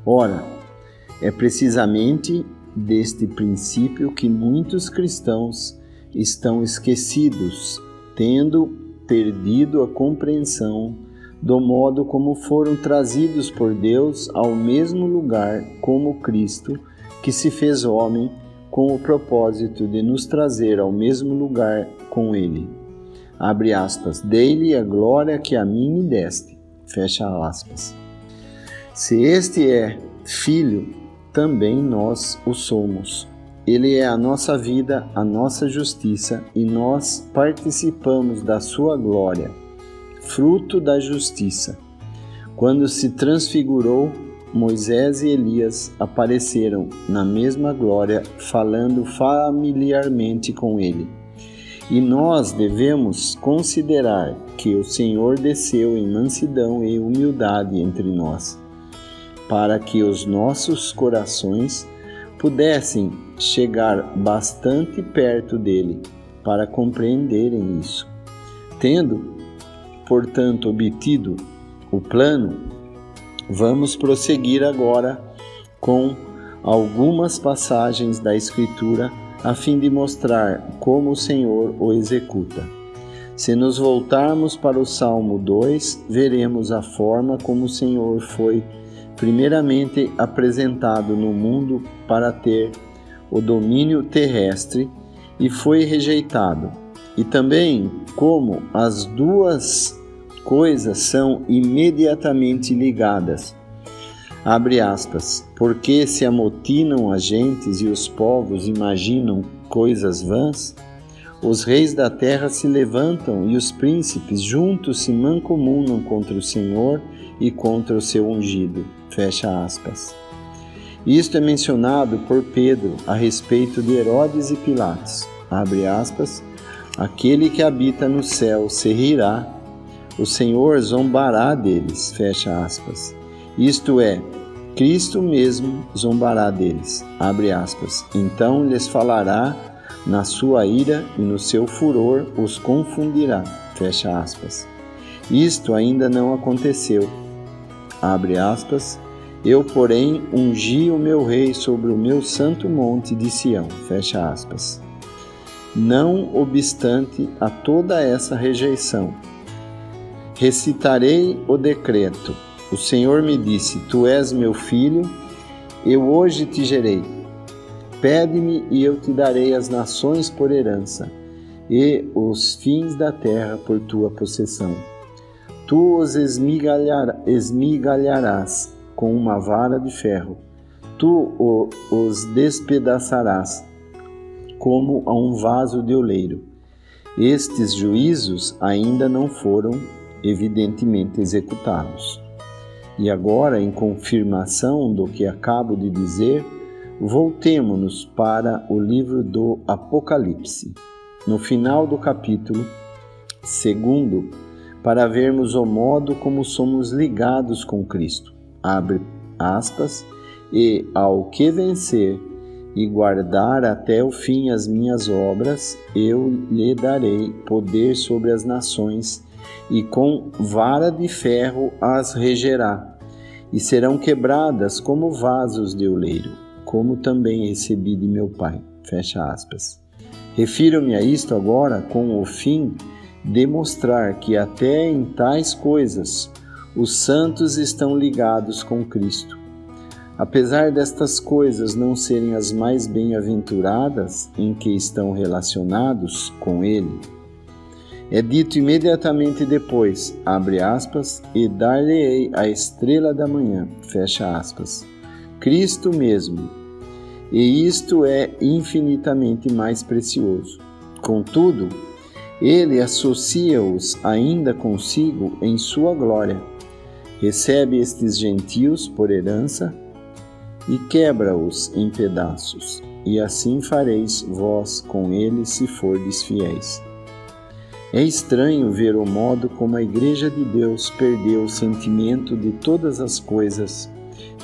Ora, é precisamente deste princípio que muitos cristãos estão esquecidos, tendo perdido a compreensão do modo como foram trazidos por Deus ao mesmo lugar como Cristo, que se fez homem, com o propósito de nos trazer ao mesmo lugar com Ele. Abre aspas, dei-lhe a glória que a mim me deste. Fecha aspas. Se este é Filho, também nós o somos. Ele é a nossa vida, a nossa justiça, e nós participamos da sua glória, fruto da justiça. Quando se transfigurou, Moisés e Elias apareceram na mesma glória, falando familiarmente com ele. E nós devemos considerar que o Senhor desceu em mansidão e humildade entre nós, para que os nossos corações pudessem chegar bastante perto dele para compreenderem isso. Tendo, portanto, obtido o plano, vamos prosseguir agora com algumas passagens da Escritura a fim de mostrar como o Senhor o executa. Se nos voltarmos para o Salmo 2, veremos a forma como o Senhor foi primeiramente apresentado no mundo para ter o domínio terrestre e foi rejeitado, e também como as duas coisas são imediatamente ligadas. Abre aspas, porque se amotinam as gentes e os povos imaginam coisas vãs, os reis da terra se levantam e os príncipes juntos se mancomunam contra o Senhor e contra o seu ungido. Fecha aspas. Isto é mencionado por Pedro a respeito de Herodes e Pilatos. Abre aspas, aquele que habita no céu se rirá, o Senhor zombará deles. Fecha aspas. Isto é, Cristo mesmo zombará deles. Abre aspas. Então lhes falará na sua ira e no seu furor os confundirá. Fecha aspas. Isto ainda não aconteceu. Abre aspas. Eu, porém, ungi o meu rei sobre o meu santo monte de Sião. Fecha aspas. Não obstante a toda essa rejeição, recitarei o decreto. O Senhor me disse, tu és meu filho, eu hoje te gerei. Pede-me e eu te darei as nações por herança, e os fins da terra por tua possessão. Tu os esmigalharás com uma vara de ferro, tu os despedaçarás como a um vaso de oleiro. Estes juízos ainda não foram evidentemente executados. E agora, em confirmação do que acabo de dizer, voltemo-nos para o livro do Apocalipse, no final do capítulo 2, para vermos o modo como somos ligados com Cristo. Abre aspas, e ao que vencer e guardar até o fim as minhas obras, eu lhe darei poder sobre as nações, e com vara de ferro as regerá, e serão quebradas como vasos de oleiro, como também recebi de meu Pai. Fecha aspas. Refiro-me a isto agora com o fim de mostrar que até em tais coisas os santos estão ligados com Cristo. Apesar destas coisas não serem as mais bem-aventuradas em que estão relacionados com Ele, é dito imediatamente depois, abre aspas, e dar-lhe-ei a estrela da manhã, fecha aspas, Cristo mesmo, e isto é infinitamente mais precioso. Contudo, Ele associa-os ainda consigo em sua glória, recebe estes gentios por herança e quebra-os em pedaços, e assim fareis vós com eles se fordes fiéis. É estranho ver o modo como a Igreja de Deus perdeu o sentimento de todas as coisas,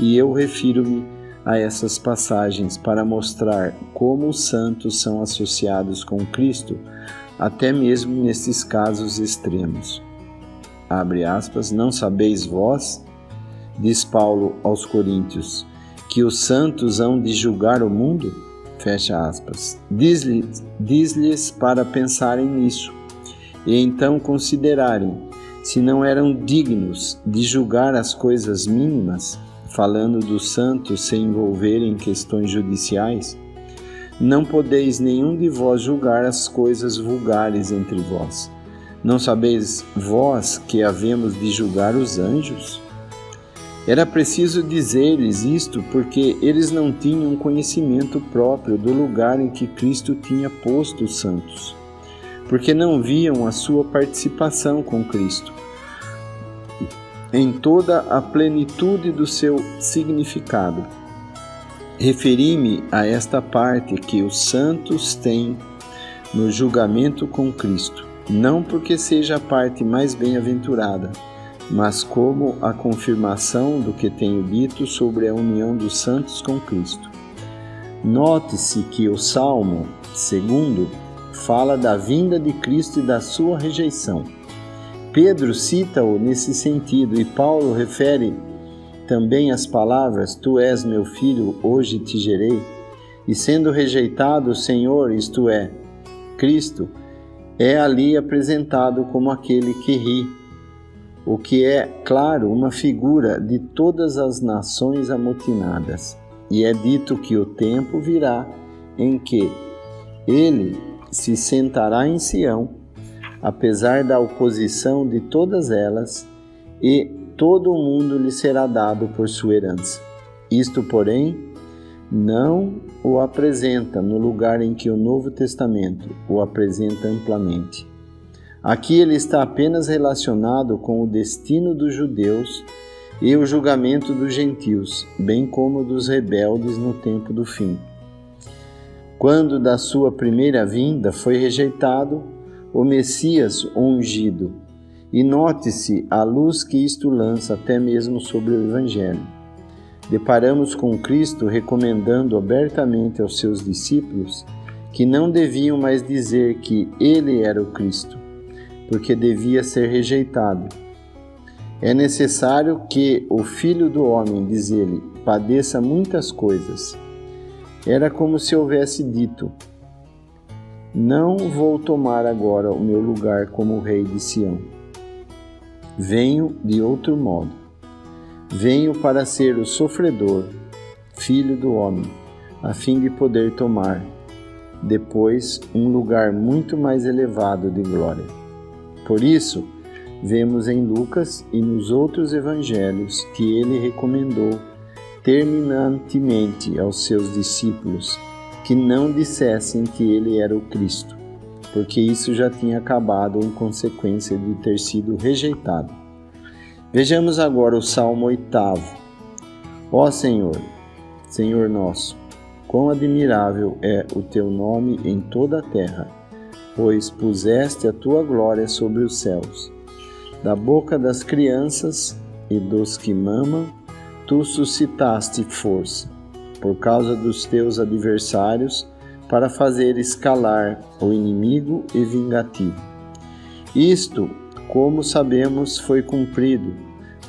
e eu refiro-me a essas passagens para mostrar como os santos são associados com Cristo, até mesmo nesses casos extremos. Abre aspas, não sabeis vós diz Paulo aos Coríntios, que os santos hão de julgar o mundo? Fecha aspas. Diz-lhes para pensarem nisso, e então considerarem se não eram dignos de julgar as coisas mínimas, falando dos santos se envolverem em questões judiciais. Não podeis nenhum de vós julgar as coisas vulgares entre vós. Não sabeis vós que havemos de julgar os anjos? Era preciso dizer-lhes isto porque eles não tinham conhecimento próprio do lugar em que Cristo tinha posto os santos, porque não viam a sua participação com Cristo em toda a plenitude do seu significado. Referi-me a esta parte que os santos têm no julgamento com Cristo, não porque seja a parte mais bem-aventurada, mas como a confirmação do que tenho dito sobre a união dos santos com Cristo. Note-se que o Salmo 2 fala da vinda de Cristo e da sua rejeição. Pedro cita-o nesse sentido e Paulo refere também as palavras: Tu és meu filho, hoje te gerei. E sendo rejeitado o Senhor, isto é, Cristo, é ali apresentado como aquele que ri, o que é, claro, uma figura de todas as nações amotinadas. E é dito que o tempo virá em que ele se sentará em Sião, apesar da oposição de todas elas, e todo o mundo lhe será dado por sua herança. Isto, porém, não o apresenta no lugar em que o Novo Testamento o apresenta amplamente. Aqui ele está apenas relacionado com o destino dos judeus e o julgamento dos gentios, bem como dos rebeldes no tempo do fim. Quando da sua primeira vinda foi rejeitado o Messias ungido, e note-se a luz que isto lança até mesmo sobre o Evangelho. Deparamos com Cristo recomendando abertamente aos seus discípulos que não deviam mais dizer que ele era o Cristo, porque devia ser rejeitado. É necessário que o Filho do Homem, diz ele, padeça muitas coisas. Era como se houvesse dito: não vou tomar agora o meu lugar como rei de Sião. Venho de outro modo. Venho para ser o sofredor, filho do homem, a fim de poder tomar, depois, um lugar muito mais elevado de glória. Por isso, vemos em Lucas e nos outros evangelhos que ele recomendou terminantemente aos seus discípulos que não dissessem que ele era o Cristo, porque isso já tinha acabado em consequência de ter sido rejeitado. Vejamos agora o Salmo 8. Ó Senhor, Senhor nosso, quão admirável é o teu nome em toda a terra, pois puseste a tua glória sobre os céus. Da boca das crianças e dos que mamam, tu suscitaste força, por causa dos teus adversários, para fazer escalar o inimigo e vingativo. Isto, como sabemos, foi cumprido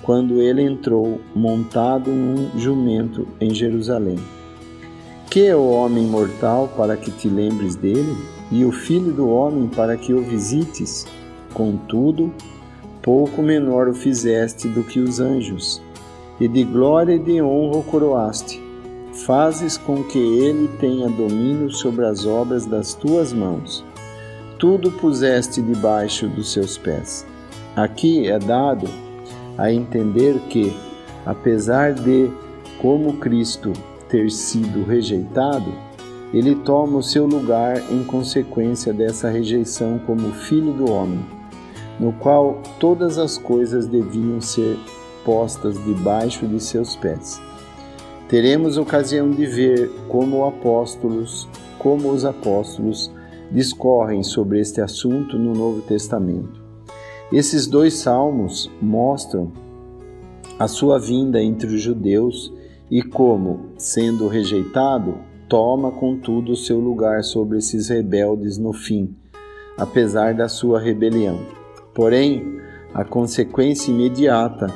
quando ele entrou montado em um jumento em Jerusalém. Que é o homem mortal para que te lembres dele, e o filho do homem para que o visites? Contudo, pouco menor o fizeste do que os anjos, e de glória e de honra o coroaste. Fazes com que ele tenha domínio sobre as obras das tuas mãos. Tudo puseste debaixo dos seus pés. Aqui é dado a entender que, apesar de, como Cristo, ter sido rejeitado, ele toma o seu lugar em consequência dessa rejeição como filho do homem, no qual todas as coisas deviam ser postas debaixo de seus pés. Teremos ocasião de ver como os apóstolos discorrem sobre este assunto no Novo Testamento. Esses dois salmos mostram a sua vinda entre os judeus e como, sendo rejeitado, toma contudo o seu lugar sobre esses rebeldes no fim, apesar da sua rebelião. Porém, a consequência imediata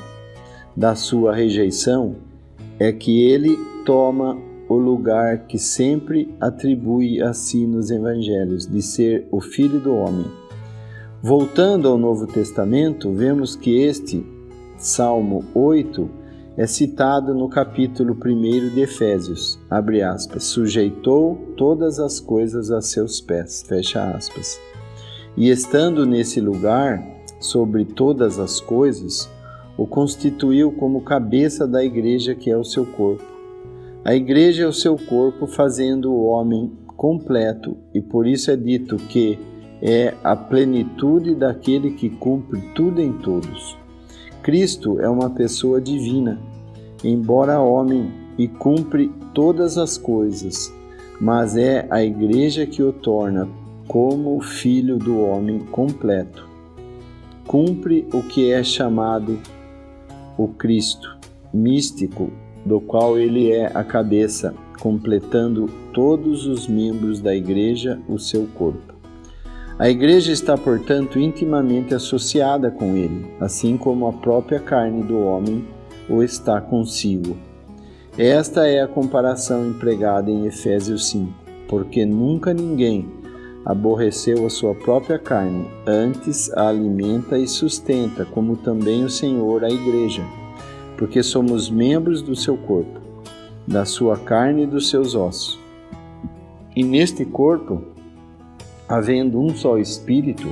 da sua rejeição é que ele toma o lugar que sempre atribui a si nos evangelhos, de ser o Filho do Homem. Voltando ao Novo Testamento, vemos que este Salmo 8 é citado no capítulo 1 de Efésios, abre aspas, sujeitou todas as coisas a seus pés, fecha aspas. E estando nesse lugar, sobre todas as coisas, o constituiu como cabeça da igreja que é o seu corpo. A igreja é o seu corpo, fazendo o homem completo, e por isso é dito que é a plenitude daquele que cumpre tudo em todos. Cristo é uma pessoa divina, embora homem, e cumpre todas as coisas, mas é a igreja que o torna como o Filho do homem completo. Cumpre o que é chamado o Cristo místico, do qual ele é a cabeça, completando todos os membros da igreja, o seu corpo. A igreja está, portanto, intimamente associada com ele, assim como a própria carne do homem o está consigo. Esta é a comparação empregada em Efésios 5, porque nunca ninguém aborreceu a sua própria carne, antes a alimenta e sustenta, como também o Senhor a igreja, porque somos membros do seu corpo, da sua carne e dos seus ossos. E neste corpo, havendo um só Espírito,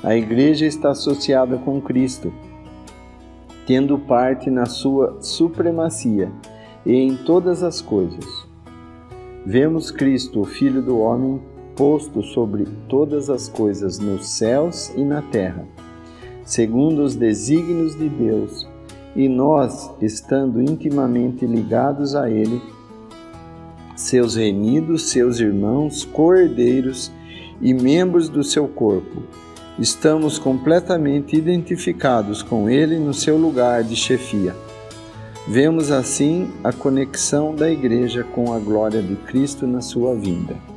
a igreja está associada com Cristo, tendo parte na sua supremacia e em todas as coisas. Vemos Cristo, o Filho do Homem, posto sobre todas as coisas nos céus e na terra, segundo os desígnios de Deus, e nós, estando intimamente ligados a Ele, seus remidos, seus irmãos, co-herdeiros e membros do seu corpo, estamos completamente identificados com Ele no seu lugar de chefia. Vemos assim a conexão da Igreja com a glória de Cristo na sua vinda.